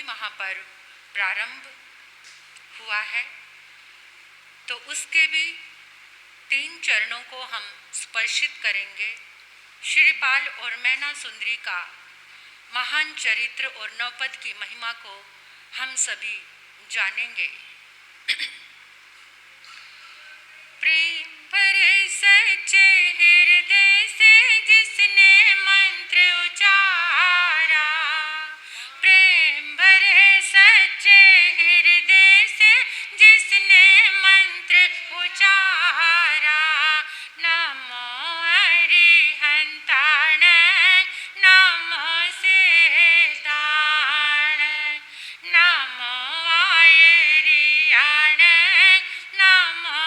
महापर्व प्रारंभ हुआ है, तो उसके भी 3 चरणों को हम स्पर्शित करेंगे। श्रीपाल और मैना सुंदरी का महान चरित्र और नवपद की महिमा को हम सभी जानेंगे। प्रेम भरे सच्चे हृदय से जिसने मंत्र उचारा, प्रेम भरे सच्चे हृदय से जिसने मंत्र उचारा, नमो अरिहंताण नमो सिद्धाण, नमो आयरियाण नमो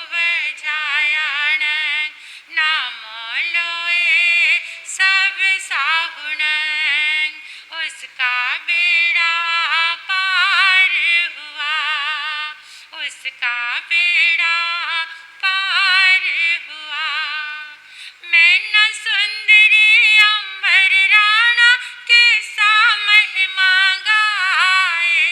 उपजायाण, नमो लोए सब साहुण, उसका बेड़ा पार हुआ, उसका बेड़ा पार हुआ। मैना सुंदरी अंबर राणा किस्सा महिमा गाए,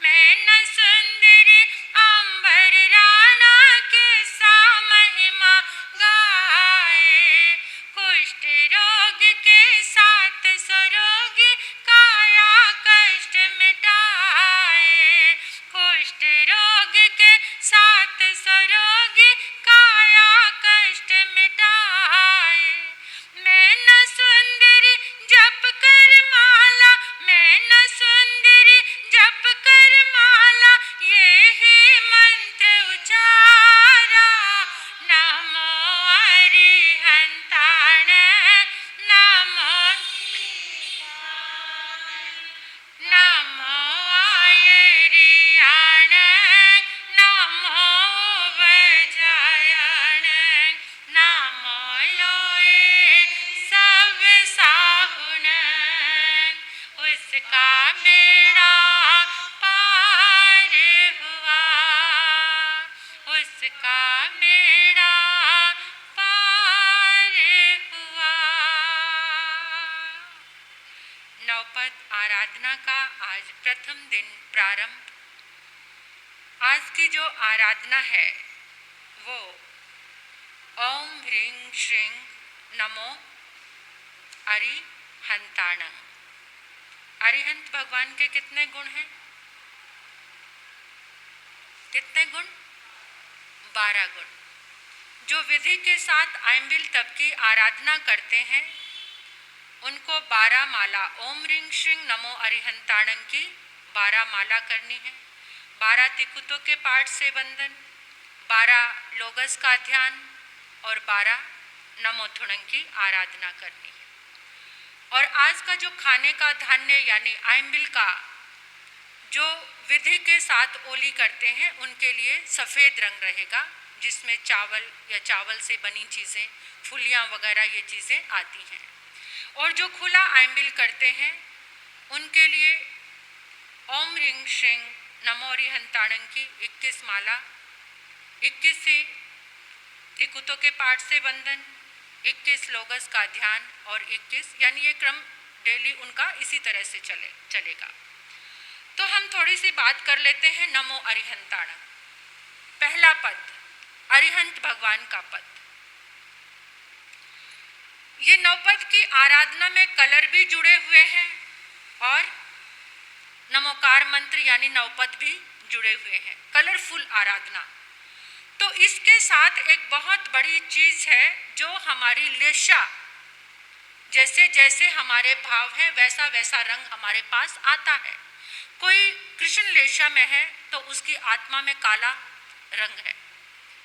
मैना सुंदरी अंबर राणा किस्सा महिमा गाए, कुष्ठ रोग के साथ सरोगी काया कष्ट मिटाए, कुष्ठ रोग के साथ सरोगी काया कष्ट मिटाए। मैना सुंदरी जप कर माला, मैना सुंदरी जप कर माला, यही मंत्र उचारा, नमो अरिहंताण नमो नमो आयरियाण नमो उपजायाण, नमो लोए सब साहुण, उसका बेड़ा पार हुआ, उसका बेड़ा पार हुआ। नवपद आराधना का आज प्रथम दिन प्रारंभ। आज की जो आराधना है वो ओम ह्रीं श्रीं नमो अरिहंताण। अरिहंत भगवान के कितने गुण हैं? कितने गुण? 12 गुण। जो विधि के साथ आइंबिल तप की आराधना करते हैं उनको 12 माला ओम ह्रीं श्रीं नमो अरिहंताणं की 12 माला करनी है। 12 तिकुतों के पाठ से वंदन, 12 लोगस का ध्यान और 12 नमोथुणं की आराधना करनी है। और आज का जो खाने का धान्य यानी आइंबिल का जो विधि के साथ ओली करते हैं उनके लिए सफ़ेद रंग रहेगा, जिसमें चावल या चावल से बनी चीज़ें, फुलियाँ वगैरह ये चीज़ें आती हैं। और जो खुला आइंबिल करते हैं उनके लिए ओम ह्रीं श्रीं नमो अरिहंताणं की 21 माला, 21 से तिकुतों के पाठ से वंदन, 21 लोगस का ध्यान और 21 यानी ये क्रम डेली उनका इसी तरह से चलेगा। तो हम थोड़ी सी बात कर लेते हैं नमो अरिहंताणं। पहला पद अरिहंत भगवान का पद। ये नवपद की आराधना में कलर भी जुड़े हुए हैं और नमोकार मंत्र यानी नवपद भी जुड़े हुए हैं, कलरफुल आराधना। तो इसके साथ एक बहुत बड़ी चीज है जो हमारी लेशा, जैसे जैसे हमारे भाव हैं वैसा वैसा रंग हमारे पास आता है। कोई कृष्ण लेशा में है तो उसकी आत्मा में काला रंग है,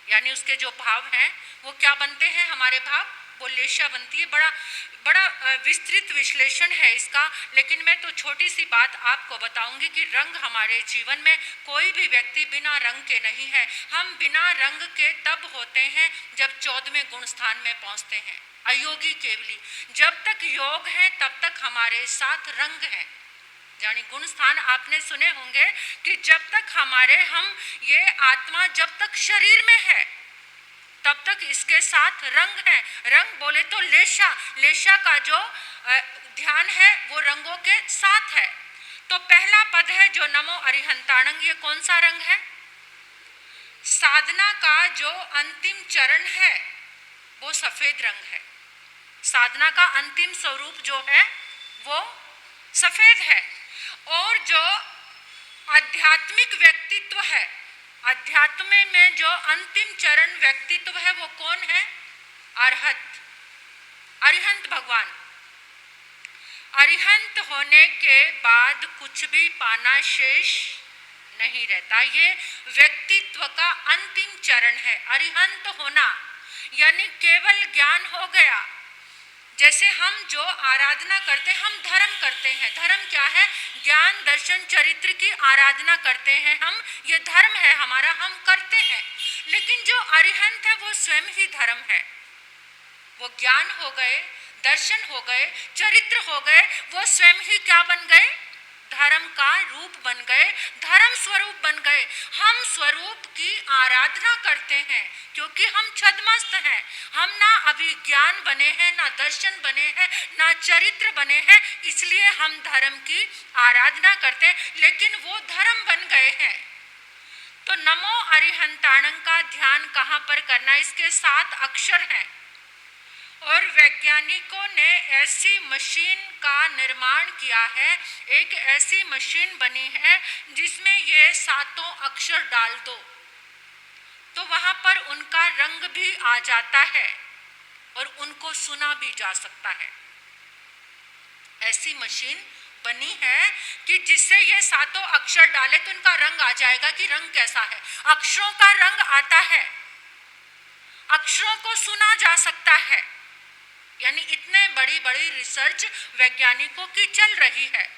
यानी उसके जो भाव हैं वो क्या बनते हैं, हमारे भाव वो लेशा बनती है। बड़ा विस्तृत विश्लेषण है इसका, लेकिन मैं तो छोटी सी बात आपको बताऊंगी कि रंग हमारे जीवन में कोई भी व्यक्ति बिना रंग के नहीं है। हम बिना रंग के तब होते हैं जब 14वें गुण स्थान में पहुंचते हैं, अयोगी केवली। जब तक योग है तब तक हमारे साथ रंग है, यानी गुण स्थान आपने सुने होंगे कि जब तक हम ये आत्मा जब तक शरीर में है तब तक इसके साथ रंग है। रंग बोले तो लेशा का जो ध्यान है वो रंगों के साथ है। तो पहला पद है जो नमो अरिहंताणं, ये कौन सा रंग है? साधना का जो अंतिम चरण है वो सफेद रंग है। साधना का अंतिम स्वरूप जो है वो सफेद है। और जो आध्यात्मिक व्यक्तित्व है, अध्यात्म में जो अंतिम चरण व्यक्तित्व है वो कौन है? अरहत, अरिहंत भगवान। अरिहंत होने के बाद कुछ भी पाना शेष नहीं रहता। ये व्यक्तित्व का अंतिम चरण है, अरिहंत होना, यानी केवल ज्ञान हो गया। जैसे हम जो आराधना करते हैं, हम धर्म करते हैं। धर्म क्या है? ज्ञान, दर्शन, चरित्र की आराधना करते हैं हम, ये धर्म है हमारा, हम करते हैं। लेकिन जो अरिहंत है वो स्वयं ही धर्म है। वो ज्ञान हो गए, दर्शन हो गए, चरित्र हो गए, वो स्वयं ही क्या बन गए? धर्म का रूप बन गए, धर्म स्वरूप बन गए। हम स्वरूप की आराधना करते हैं क्योंकि हम छद्मस्त हैं। हम ना अभी ज्ञान बने हैं, ना दर्शन बने हैं, ना चरित्र बने हैं, इसलिए हम धर्म की आराधना करते हैं, लेकिन वो धर्म बन गए हैं। तो नमो अरिहंताणं का ध्यान कहाँ पर करना? इसके 7 अक्षर हैं और वैज्ञानिकों ने ऐसी मशीन का निर्माण किया है, एक ऐसी मशीन बनी है जिसमें ये 7 अक्षर डाल दो तो वहां पर उनका रंग भी आ जाता है और उनको सुना भी जा सकता है। ऐसी मशीन बनी है कि जिससे ये 7 अक्षर डाले तो उनका रंग आ जाएगा कि रंग कैसा है। अक्षरों का रंग आता है, अक्षरों को सुना जा सकता है। यानी इतने बड़ी बड़ी रिसर्च वैज्ञानिकों की चल रही है।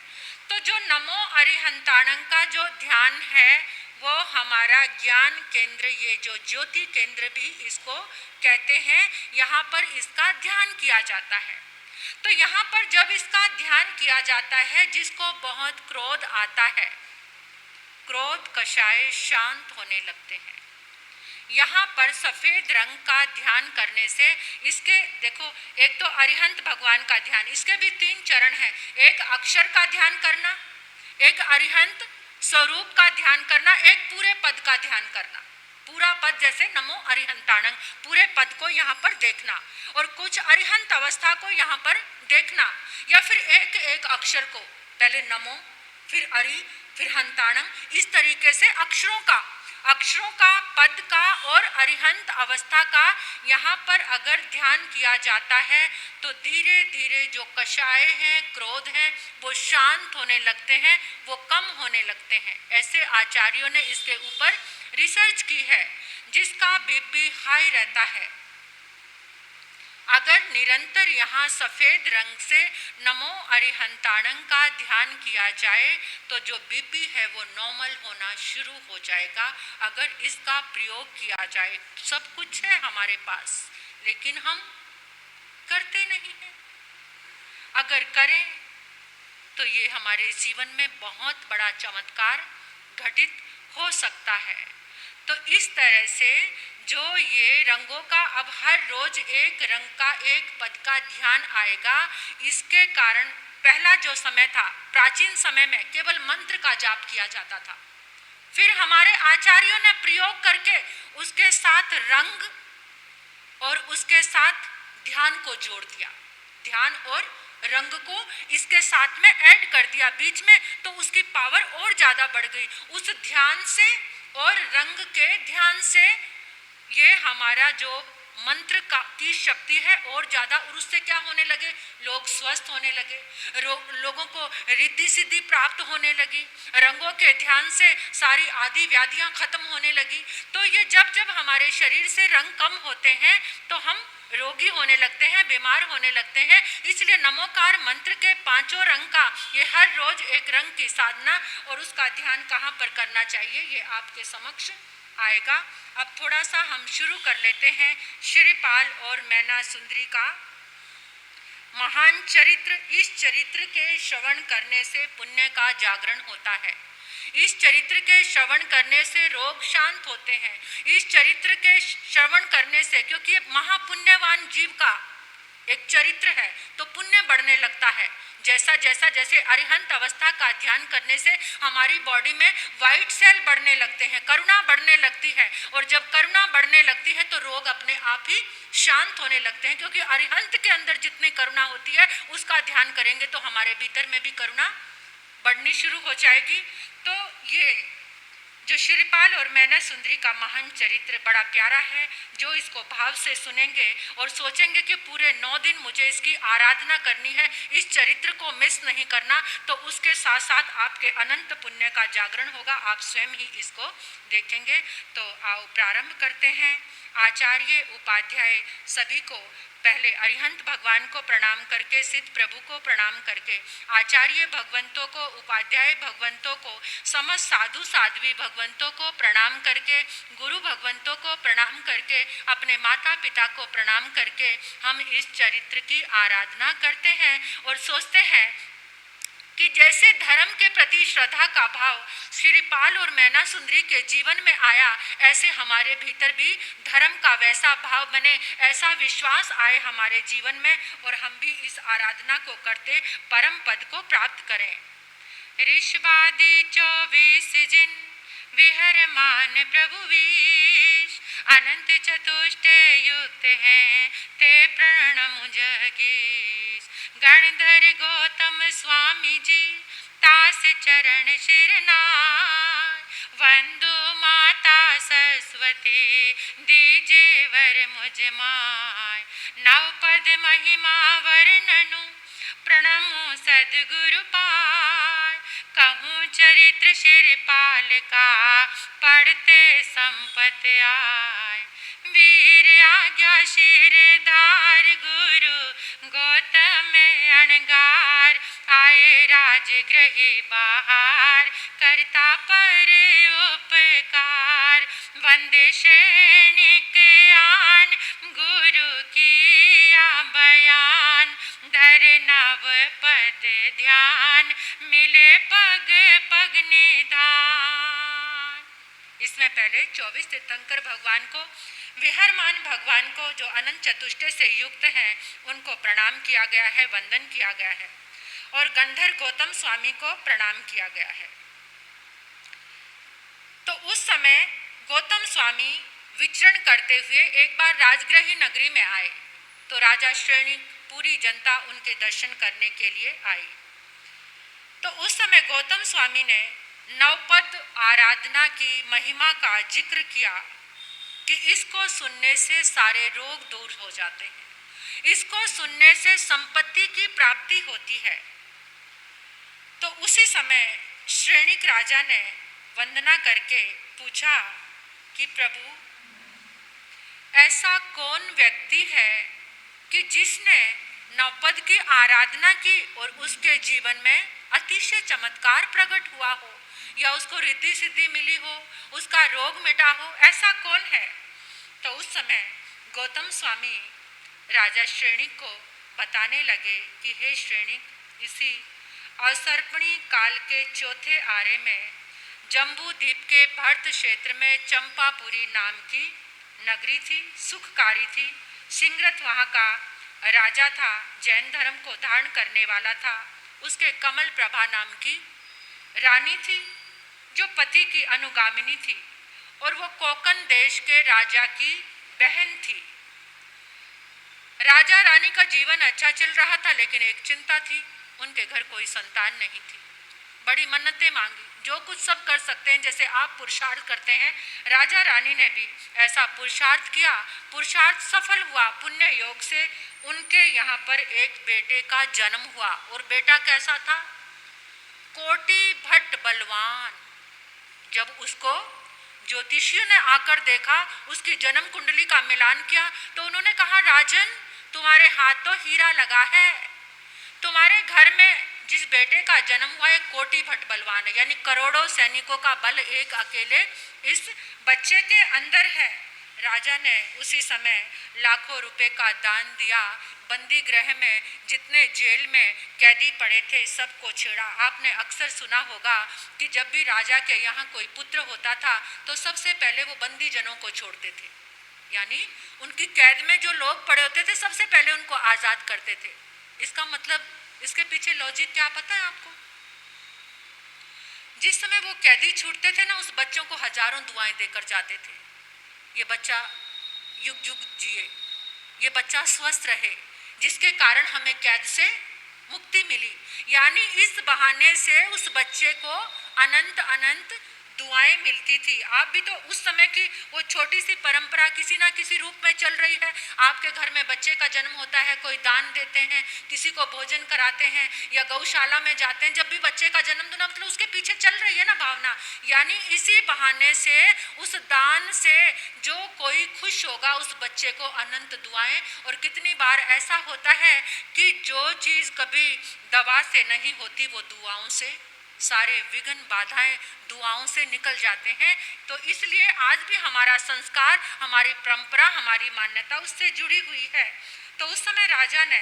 तो जो नमो अरिहंताणं का जो ध्यान है वो हमारा ज्ञान केंद्र, ये जो ज्योति केंद्र भी इसको कहते हैं, यहाँ पर इसका ध्यान किया जाता है। तो यहाँ पर जब इसका ध्यान किया जाता है, जिसको बहुत क्रोध आता है, क्रोध कषाय शांत होने लगते हैं। यहाँ पर सफेद रंग का ध्यान करने से इसके देखो, एक तो अरिहंत भगवान का ध्यान, इसके भी 3 चरण हैं। एक अक्षर का ध्यान करना, एक अरिहंत स्वरूप का ध्यान करना, एक पूरे पद का ध्यान करना। पूरा पद जैसे नमो अरिहंताणं, पूरे पद को यहाँ पर देखना और कुछ अरिहंत अवस्था को यहाँ पर देखना, या फिर एक एक अक्षर को, पहले नमो फिर अरि फिर हंताणं, इस तरीके से अक्षरों का, पद का और अरिहंत अवस्था का यहाँ पर अगर ध्यान किया जाता है तो धीरे धीरे जो कषाय हैं, क्रोध हैं, वो शांत होने लगते हैं, वो कम होने लगते हैं। ऐसे आचार्यों ने इसके ऊपर रिसर्च की है। जिसका बीपी हाई रहता है, अगर निरंतर यहाँ सफेद रंग से नमो अरिहंताणं का ध्यान किया जाए तो जो बीपी है वो नॉर्मल होना शुरू हो जाएगा। अगर इसका प्रयोग किया जाए, सब कुछ है हमारे पास लेकिन हम करते नहीं हैं। अगर करें तो ये हमारे जीवन में बहुत बड़ा चमत्कार घटित हो सकता है। तो इस तरह से जो ये रंगों का, अब हर रोज एक रंग का, एक पद का ध्यान आएगा। इसके कारण पहला जो समय था, प्राचीन समय में केवल मंत्र का जाप किया जाता था। फिर हमारे आचार्यों ने प्रयोग करके उसके साथ रंग और उसके साथ ध्यान को जोड़ दिया, ध्यान और रंग को इसके साथ में ऐड कर दिया बीच में, तो उसकी पावर और ज्यादा बढ़ गई। उस ध्यान से और रंग के ध्यान से ये हमारा जो मंत्र का की शक्ति है और ज्यादा, और उससे क्या होने लगे, लोग स्वस्थ होने लगे, लोगों को रिद्धि सिद्धि प्राप्त होने लगी। रंगों के ध्यान से सारी आदि व्याधियां खत्म होने लगी। तो ये जब जब हमारे शरीर से रंग कम होते हैं तो हम रोगी होने लगते हैं, बीमार होने लगते हैं। इसलिए नमोकार मंत्र के 5 रंग का ये हर रोज एक रंग की साधना और उसका ध्यान कहाँ पर करना चाहिए, ये आपके समक्ष आएगा। अब थोड़ा सा हम शुरू कर लेते हैं श्रीपाल और मैना सुंदरी का महान चरित्र। इस चरित्र के श्रवण करने से पुण्य का जागरण होता है। इस चरित्र के श्रवण करने से रोग शांत होते हैं। इस चरित्र के श्रवण करने से, क्योंकि महापुण्यवान जीव का एक चरित्र है तो पुण्य बढ़ने लगता है। जैसे अरिहंत अवस्था का ध्यान करने से हमारी बॉडी में वाइट सेल बढ़ने लगते हैं, करुणा बढ़ने लगती है, और जब करुणा बढ़ने लगती है तो रोग अपने आप ही शांत होने लगते हैं, क्योंकि अरिहंत के अंदर जितनी करुणा होती है उसका ध्यान करेंगे तो हमारे भीतर में भी करुणा बढ़नी शुरू हो जाएगी। तो ये जो श्रीपाल और मैना सुंदरी का महान चरित्र बड़ा प्यारा है। जो इसको भाव से सुनेंगे और सोचेंगे कि पूरे 9 दिन मुझे इसकी आराधना करनी है, इस चरित्र को मिस नहीं करना, तो उसके साथ साथ आपके अनंत पुण्य का जागरण होगा, आप स्वयं ही इसको देखेंगे। तो आओ प्रारंभ करते हैं। आचार्य उपाध्याय सभी को पहले अरिहंत भगवान को प्रणाम करके, सिद्ध प्रभु को प्रणाम करके, आचार्य भगवंतों को, उपाध्याय भगवंतों को, समस्त साधु साध्वी भगवंतों को प्रणाम करके, गुरु भगवंतों को प्रणाम करके, अपने माता पिता को प्रणाम करके हम इस चरित्र की आराधना करते हैं और सोचते हैं कि जैसे धर्म के प्रति श्रद्धा का भाव श्रीपाल और मैना सुंदरी के जीवन में आया, ऐसे हमारे भीतर भी धर्म का वैसा भाव बने, ऐसा विश्वास आए हमारे जीवन में, और हम भी इस आराधना को करते परम पद को प्राप्त करें। ऋषवादी 24 जिन विहरमान प्रभु विश, अनंत चतुष्टय युक्त हैं ते प्रणम जगीश। गणधर गौतम स्वामी जी तास चरण शिरनाय, वंदो माता सरस्वती दीजे वर मुझ माय। नवपद महिमा वर्णनु प्रणमो सद्गुरु पाय, कहूँ चरित्र श्रीपाल का पढ़ते संपत आय। वीर आज्ञा शिरधार गुरु गौतम अणगार, आए राजगृही बाहर करता पर उपकार। वंदे सैनिक आन गुरु किया बयान, धर नव पद ध्यान मिले पग पग निधान। इसमें पहले 24 तीर्थंकर भगवान को, विहरमान भगवान को जो अनंत चतुष्टय से युक्त हैं, उनको प्रणाम किया गया है, वंदन किया गया है, और गंधर गौतम स्वामी को प्रणाम किया गया है। तो उस समय गौतम स्वामी विचरण करते हुए एक बार राजगृही नगरी में आए, तो राजा श्रेणी पूरी जनता उनके दर्शन करने के लिए आई। तो उस समय गौतम स्वामी ने नवपद आराधना की महिमा का जिक्र किया कि इसको सुनने से सारे रोग दूर हो जाते हैं, इसको सुनने से संपत्ति की प्राप्ति होती है। तो उसी समय श्रेणिक राजा ने वंदना करके पूछा कि प्रभु, ऐसा कौन व्यक्ति है कि जिसने नवपद की आराधना की और उसके जीवन में अतिशय चमत्कार प्रकट हुआ हो, या उसको रिद्धि सिद्धि मिली हो, उसका रोग मिटा हो, ऐसा कौन है? तो उस समय गौतम स्वामी राजा श्रेणिक को बताने लगे कि हे श्रेणिक, इसी अवसर्पणी काल के चौथे आरे में जम्बू द्वीप के भरत क्षेत्र में चंपापुरी नाम की नगरी थी, सुखकारी थी। सिंगरथ वहाँ का राजा था, जैन धर्म को धारण करने वाला था। उसके कमल प्रभा नाम की रानी थी, जो पति की अनुगामिनी थी, और वो कोकण देश के राजा की बहन थी। राजा रानी का जीवन अच्छा चल रहा था, लेकिन एक चिंता थी, उनके घर कोई संतान नहीं थी। बड़ी मन्नतें मांगी, जो कुछ सब कर सकते हैं, जैसे आप पुरुषार्थ करते हैं, राजा रानी ने भी ऐसा पुरुषार्थ किया। पुरुषार्थ सफल हुआ, पुण्य योग से उनके यहाँ पर एक बेटे का जन्म हुआ। और बेटा कैसा था? कोटि भट्ट बलवान। जब उसको ज्योतिषियों ने आकर देखा, उसकी जन्म कुंडली का मिलान किया, तो उन्होंने कहा, राजन, तुम्हारे हाथ तो हीरा लगा है, तुम्हारे घर में जिस बेटे का जन्म हुआ है कोटि भट्ट बलवान है, यानी करोड़ों सैनिकों का बल एक अकेले इस बच्चे के अंदर है। राजा ने उसी समय लाखों रुपए का दान दिया। बंदी गृह में जितने जेल में कैदी पड़े थे सबको छेड़ा। आपने अक्सर सुना होगा कि जब भी राजा के यहाँ कोई पुत्र होता था तो सबसे पहले वो बंदी जनों को छोड़ते थे, यानी उनकी कैद में जो लोग पड़े होते थे सबसे पहले उनको आज़ाद करते थे। इसका मतलब इसके पीछे लॉजिक क्या पता है आपको? जिस समय वो कैदी छूटते थे ना, उस बच्चों को हजारों दुआएं देकर जाते थे, ये बच्चा युग युग जिए, ये बच्चा स्वस्थ रहे, जिसके कारण हमें कैद से मुक्ति मिली। यानी इस बहाने से उस बच्चे को अनंत अनंत दुआएं मिलती थी। आप भी तो उस समय की वो छोटी सी परंपरा किसी ना किसी रूप में चल रही है। आपके घर में बच्चे का जन्म होता है, कोई दान देते हैं, किसी को भोजन कराते हैं या गौशाला में जाते हैं। जब भी बच्चे का जन्म होना मतलब उसके पीछे चल रही है ना भावना। यानी इसी बहाने से उस दान से जो कोई खुश होगा उस बच्चे को अनंत दुआएं। और कितनी बार ऐसा होता है कि जो चीज कभी दवा से नहीं होती वो दुआओं से, सारे विघ्न बाधाएं दुआओं से निकल जाते हैं। तो इसलिए आज भी हमारा संस्कार, हमारी परंपरा, हमारी मान्यता उससे जुड़ी हुई है। तो उस समय राजा ने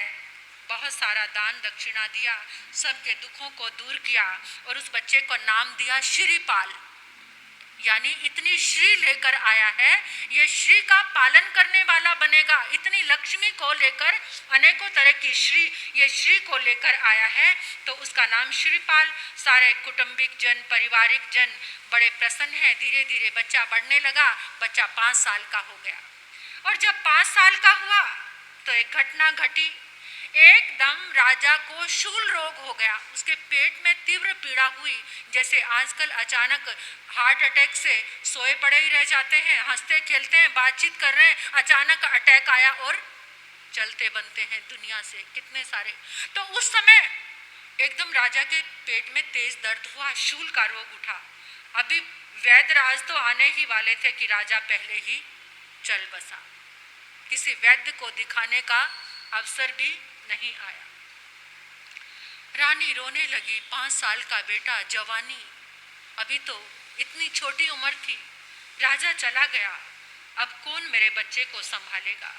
बहुत सारा दान दक्षिणा दिया, सबके दुखों को दूर किया और उस बच्चे को नाम दिया श्रीपाल। यानी इतनी श्री लेकर आया है, ये श्री का पालन करने वाला बनेगा। इतनी लक्ष्मी को लेकर, अनेकों तरह की श्री, ये श्री को लेकर आया है, तो उसका नाम श्रीपाल। सारे कुटुंबिक जन, पारिवारिक जन बड़े प्रसन्न हैं। धीरे धीरे बच्चा बढ़ने लगा, बच्चा 5 साल का हो गया। और जब 5 साल का हुआ तो एक घटना घटी। एकदम राजा को शूल रोग हो गया, उसके पेट में तीव्र पीड़ा हुई। जैसे आजकल अचानक हार्ट अटैक से सोए पड़े ही रह जाते हैं, हंसते खेलते हैं, बातचीत कर रहे हैं, अचानक अटैक आया और चलते बनते हैं दुनिया से कितने सारे। तो उस समय एकदम राजा के पेट में तेज दर्द हुआ, शूल का रोग उठा। अभी वैद्यराज तो आने ही वाले थे कि राजा पहले ही चल बसा। किसी वैद्य को दिखाने का अवसर भी नहीं आया। रानी रोने लगी। 5 साल का बेटा, जवानी, अभी तो इतनी छोटी उम्र थी, राजा चला गया, अब कौन मेरे बच्चे को संभालेगा?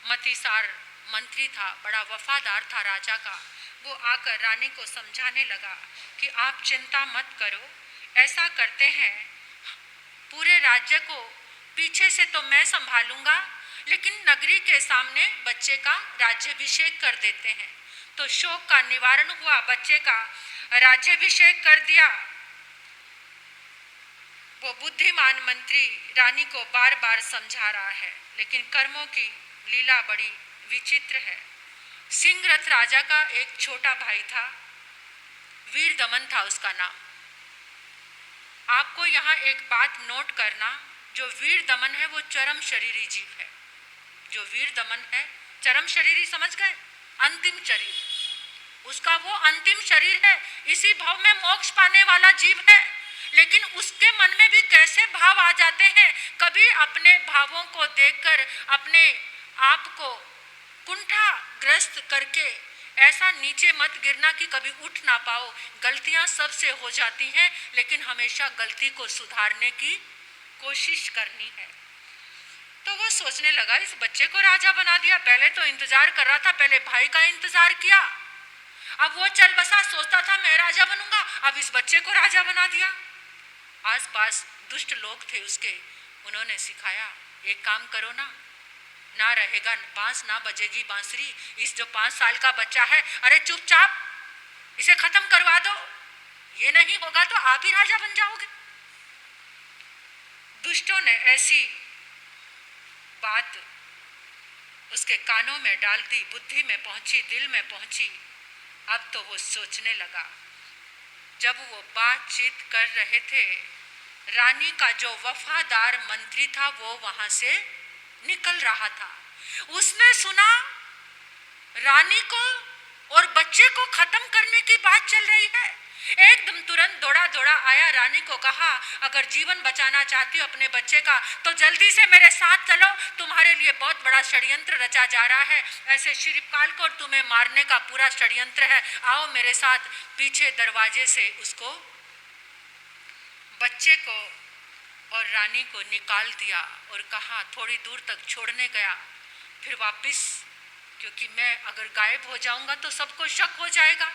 मतीसार मंत्री था, बड़ा वफादार था राजा का। वो आकर रानी को समझाने लगा कि आप चिंता मत करो, ऐसा करते हैं, पूरे राज्य को पीछे से तो मैं संभालूंगा, लेकिन नगरी के सामने बच्चे का राज्याभिषेक कर देते हैं। तो शोक का निवारण हुआ, बच्चे का राज्याभिषेक कर दिया। वो बुद्धिमान मंत्री रानी को बार बार समझा रहा है, लेकिन कर्मों की लीला बड़ी विचित्र है। सिंहरथ राजा का एक छोटा भाई था, वीर दमन था उसका नाम। आपको यहाँ एक बात नोट करना, जो वीर दमन है वो चरम शरीरी जीव है। जो वीर दमन है, चरम शरीरी समझ गए, अंतिम शरीर, उसका वो अंतिम शरीर है, इसी भाव में मोक्ष पाने वाला जीव है। लेकिन उसके मन में भी कैसे भाव आ जाते हैं। कभी अपने भावों को देखकर अपने आप को कुंठाग्रस्त करके ऐसा नीचे मत गिरना कि कभी उठ ना पाओ। गलतियां सबसे हो जाती हैं, लेकिन हमेशा गलती को सुधारने की कोशिश करनी है। तो वो सोचने लगा, इस बच्चे को राजा बना दिया, पहले तो इंतजार कर रहा था, पहले भाई का इंतजार किया, अब वो चल बसा, सोचता था मैं राजा बनूंगा, अब इस बच्चे को राजा बना दिया। आसपास दुष्ट लोग थे उसके, उन्होंने सिखाया, एक काम करो ना, ना रहेगा बांस ना बजेगी बांसुरी, इस जो 5 साल का बच्चा है, अरे चुपचाप इसे खत्म करवा दो, ये नहीं होगा तो आप ही राजा बन जाओगे। दुष्टों ने ऐसी बात उसके कानों में डाल दी, बुद्धि में पहुंची, दिल में पहुंची। अब तो वो सोचने लगा। जब वो बातचीत कर रहे थे, रानी का जो वफादार मंत्री था वो वहां से निकल रहा था। उसने सुना रानी को और बच्चे को खत्म करने की बात चल रही है। एकदम तुरंत दौड़ा दौड़ा आया, रानी को कहा, अगर जीवन बचाना चाहती हो अपने बच्चे का तो जल्दी से मेरे साथ चलो, तुम्हारे लिए बहुत बड़ा षड्यंत्र रचा जा रहा है, ऐसे श्रीपाल को तुम्हें मारने का पूरा षड्यंत्र है, आओ मेरे साथ। पीछे दरवाजे से उसको, बच्चे को और रानी को निकाल दिया और कहा, थोड़ी दूर तक छोड़ने गया, फिर वापिस, क्योंकि मैं अगर गायब हो जाऊंगा तो सबको शक हो जाएगा,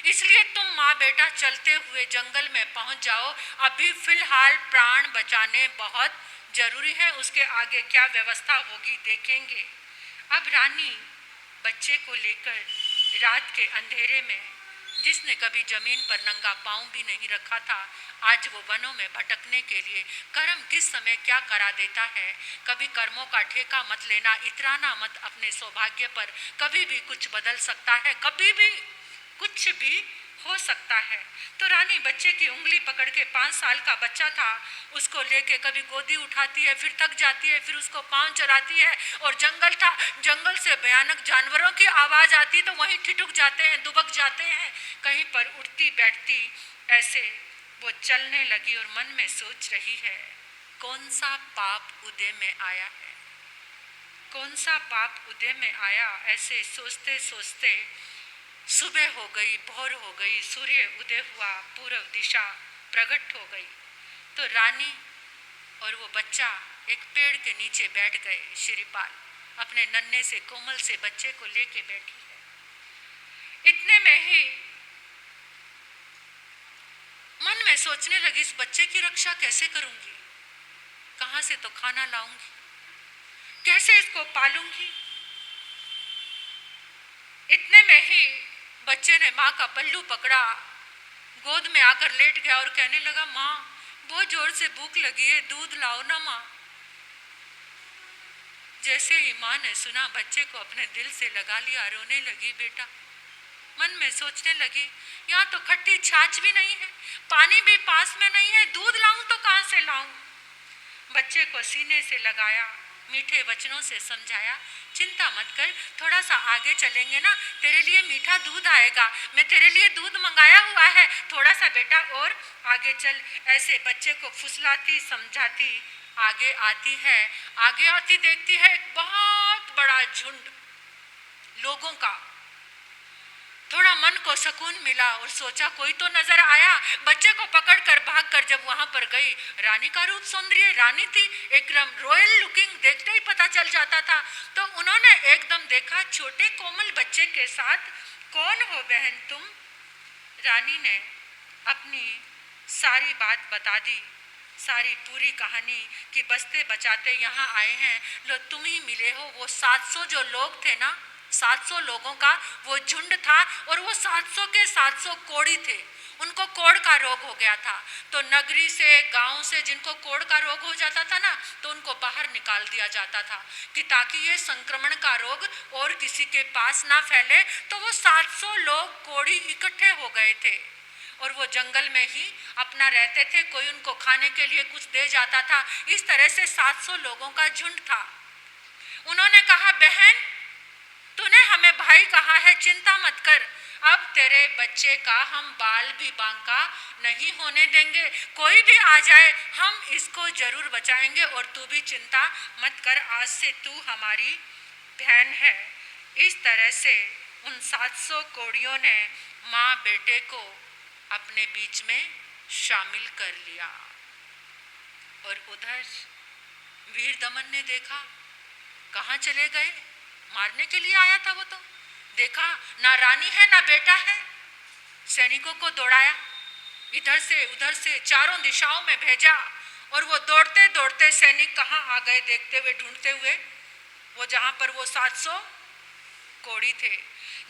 इसलिए तुम माँ बेटा चलते हुए जंगल में पहुंच जाओ, अभी फिलहाल प्राण बचाने बहुत जरूरी है, उसके आगे क्या व्यवस्था होगी देखेंगे। अब रानी बच्चे को लेकर रात के अंधेरे में जिसने कभी जमीन पर नंगा पांव भी नहीं रखा था, आज वो वनों में भटकने के लिए कर्म किस समय क्या करा देता है। कभी कर्मों का ठेका मत लेना, इतराना मत अपने सौभाग्य पर। कभी भी कुछ बदल सकता है, कभी भी कुछ भी हो सकता है। तो रानी बच्चे की उंगली पकड़ के, 5 साल का बच्चा था, उसको लेके कभी गोदी उठाती है, फिर थक जाती है, फिर उसको पांव चराती है। और जंगल था, जंगल से भयानक जानवरों की आवाज आती तो वहीं ठिठुक जाते हैं, दुबक जाते हैं। कहीं पर उठती बैठती ऐसे वो चलने लगी और मन में सोच रही है, कौन सा पाप उदय में आया है, कौन सा पाप उदय में आया। ऐसे सोचते सोचते सुबह हो गई, भोर हो गई, सूर्य उदय हुआ, पूर्व दिशा प्रकट हो गई। तो रानी और वो बच्चा एक पेड़ के नीचे बैठ गए। शिरीपाल अपने नन्हे से कोमल से बच्चे को लेके बैठी है। इतने में ही मन में सोचने लगी, इस बच्चे की रक्षा कैसे करूंगी, कहां से तो खाना लाऊंगी, कैसे इसको पालूंगी। इतने में ही बच्चे ने माँ का पल्लू पकड़ा, गोद में आकर लेट गया और कहने लगा, माँ बहुत जोर से भूख लगी है, दूध लाओ ना माँ। जैसे ही माँ ने सुना, बच्चे को अपने दिल से लगा लिया, रोने लगी। बेटा मन में सोचने लगी, यहाँ तो खट्टी छाछ भी नहीं है, पानी भी पास में नहीं है, दूध लाऊं तो कहाँ से लाऊं। बच्चे को सीने से लगाया, मीठे वचनों से समझाया, चिंता मत कर, थोड़ा सा आगे चलेंगे ना, तेरे लिए मीठा दूध आएगा, मैं तेरे लिए दूध मंगाया हुआ है, थोड़ा सा बेटा और आगे चल। ऐसे बच्चे को फुसलाती समझाती आगे आती है। आगे आती देखती है एक बहुत बड़ा झुंड लोगों का। थोड़ा मन को सुकून मिला और सोचा कोई तो नजर आया। बच्चे को पकड़कर भागकर जब वहां पर गई, रानी का रूप सौंदर्य, रानी थी एकदम रॉयल लुकिंग, देखते ही पता चल जाता था। तो उन्होंने एकदम देखा, छोटे कोमल बच्चे के साथ, कौन हो बहन तुम। रानी ने अपनी सारी बात बता दी, सारी पूरी कहानी कि बचते बचाते यहाँ आए हैं, लो तुम ही मिले हो। वो 700 जो लोग थे ना, 700 लोगों का वो झुंड था और वो 700 के 700 कोढ़ी थे, उनको कोढ़ का रोग हो गया था। तो नगरी से, गांव से जिनको कोढ़ का रोग हो जाता था ना, तो उनको बाहर निकाल दिया जाता था कि ताकि ये संक्रमण का रोग और किसी के पास ना फैले। तो वो 700 लोग कोढ़ी इकट्ठे हो गए थे और वो जंगल में ही अपना रहते थे, कोई उनको खाने के लिए कुछ दे जाता था। इस तरह से 700 लोगों का झुंड था। उन्होंने कहा, बहन तूने हमें भाई कहा है, चिंता मत कर, अब तेरे बच्चे का हम बाल भी बांका नहीं होने देंगे, कोई भी आ जाए हम इसको जरूर बचाएंगे और तू भी चिंता मत कर, आज से तू हमारी बहन है। इस तरह से उन 700 कोढ़ियों ने माँ बेटे को अपने बीच में शामिल कर लिया। और उधर वीर दमन ने देखा, कहाँ चले गए, मारने के लिए आया था वो, तो देखा ना रानी है ना बेटा है। सैनिकों को दौड़ाया, इधर से उधर से चारों दिशाओं में भेजा और वो दौड़ते दौड़ते सैनिक कहाँ आ गए देखते हुए, ढूंढते हुए, वो जहां पर वो 700 कोढ़ी थे।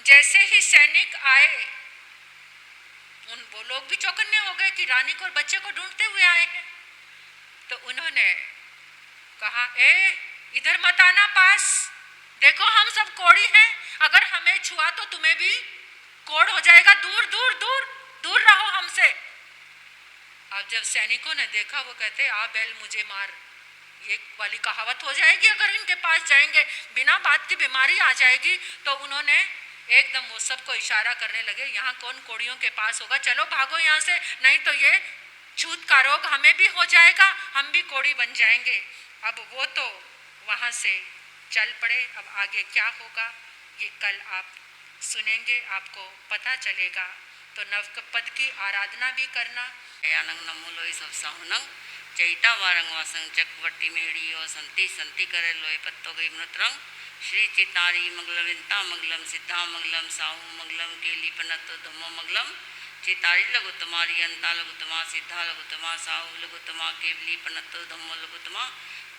जैसे ही सैनिक आए, वो लोग भी चौकन्ने हो गए कि रानी को और बच्चे को ढूंढते हुए आए हैं। तो उन्होंने कहा, ए इधर मत आना पास, देखो हम सब कोढ़ी हैं, अगर हमें छुआ तो तुम्हें भी कोढ़ हो जाएगा, दूर दूर दूर दूर रहो हमसे। अब जब सैनिकों ने देखा, वो कहते, आ बैल मुझे मार, ये वाली कहावत हो जाएगी अगर इनके पास जाएंगे, बिना बात की बीमारी आ जाएगी। तो उन्होंने एकदम वो सबको इशारा करने लगे, यहाँ कौन कोढ़ियों के पास होगा, चलो भागो यहाँ से, नहीं तो ये छूत का रोग हमें भी हो जाएगा, हम भी कोढ़ी बन जाएंगे। अब वो तो वहाँ से चल पड़े। अब आगे क्या होगा ये कल आप सुनेंगे, आपको पता चलेगा। तो नवपद की आराधना भी करना। यानंग नमो लोई सब साहुनंग चैता वारंग वासंग चकवटी मेड़ी और संति संति करे लोई पत्तो गई मृतरंग श्री चितारी मंगलम विंता मंगलम सिद्धा मंगलम साहू मंगलम केली पनतो धम्मो मंगलम चितारी लघुतमारी अंता लघुतमा सिद्धा लघुतमा साहू लघुतमा केवली पनतो धम्मो लघुतमा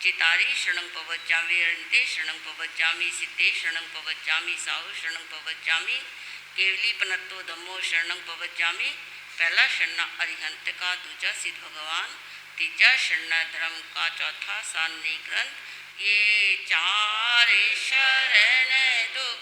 चितारी शरणं पवज्जामि रन्ते शरणं पवज्जामि सिद्धे शरणं पवज्जामि साहू शरणं पवज्जामि केवली पनत्तो धम्मो शरणं पवज्जामि। पहला शरणा अरिहंत का, दूजा सिद्ध भगवान, तीजा शरणा धर्म का, चौथा सान्नी ग्रंथ। ये चार शरण दो